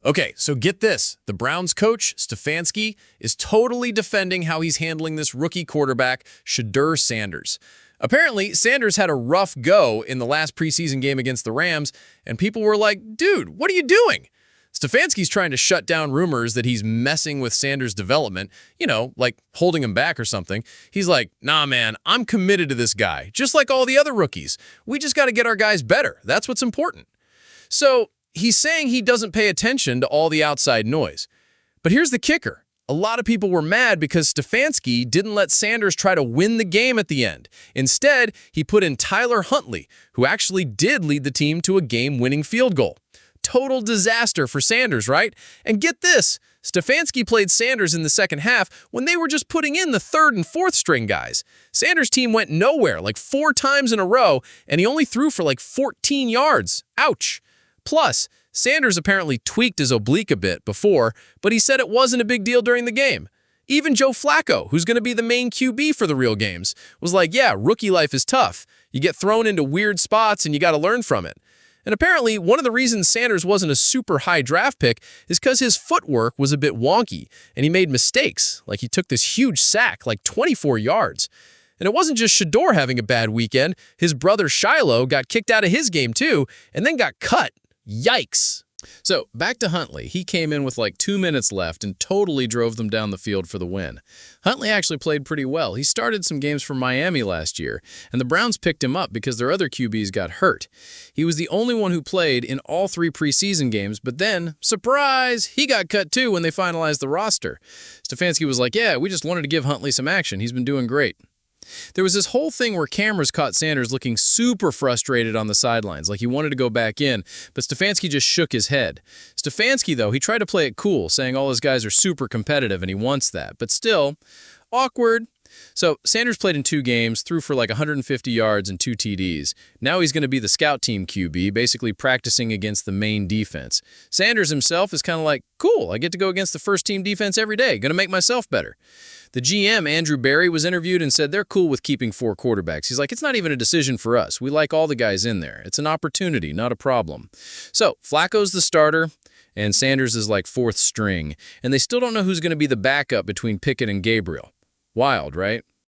Okay, so get this. The Browns coach, Stefanski, is totally defending how he's handling this rookie quarterback, Shedeur Sanders. Apparently, Sanders had a rough go in the last preseason game against the Rams, and people were like, dude, what are you doing? Stefanski's trying to shut down rumors that he's messing with Sanders' development, like holding him back or something. He's like, nah, man, I'm committed to this guy, just like all the other rookies. We just got to get our guys better. That's what's important. So he's saying he doesn't pay attention to all the outside noise. But here's the kicker. A lot of people were mad because Stefanski didn't let Sanders try to win the game at the end. Instead, he put in Tyler Huntley, who actually did lead the team to a game-winning field goal. Total disaster for Sanders, right? And get this, Stefanski played Sanders in the second half when they were just putting in the third and fourth string guys. Sanders' team went nowhere like 4 times in a row, and he only threw for like 14 yards. Ouch. Plus, Sanders apparently tweaked his oblique a bit before, but he said it wasn't a big deal during the game. Even Joe Flacco, who's going to be the main QB for the real games, was like, yeah, rookie life is tough. You get thrown into weird spots and you got to learn from it. And apparently, one of the reasons Sanders wasn't a super high draft pick is because his footwork was a bit wonky, and he made mistakes, like he took this huge sack, like 24 yards. And it wasn't just Shedeur having a bad weekend. His brother Shiloh got kicked out of his game too, and then got cut. Yikes. So, back to Huntley. He came in with like 2 minutes left and totally drove them down the field for the win. Huntley actually played pretty well. He started some games for Miami last year, and the Browns picked him up because their other QBs got hurt. He was the only one who played in all 3 preseason games, but then, surprise, he got cut too when they finalized the roster. Stefanski was like, yeah, we just wanted to give Huntley some action. He's been doing great. There was this whole thing where cameras caught Sanders looking super frustrated on the sidelines, like he wanted to go back in, but Stefanski just shook his head. Stefanski, though, he tried to play it cool, saying all his guys are super competitive and he wants that, but still, awkward. So Sanders played in 2 games, threw for like 150 yards and 2 TDs. Now he's going to be the scout team QB, basically practicing against the main defense. Sanders himself is kind of like, cool, I get to go against the first team defense every day, going to make myself better. The GM, Andrew Berry, was interviewed and said they're cool with keeping 4 quarterbacks. He's like, it's not even a decision for us. We like all the guys in there. It's an opportunity, not a problem. So Flacco's the starter, and Sanders is like 4th string, and they still don't know who's going to be the backup between Pickett and Gabriel. Wild, right?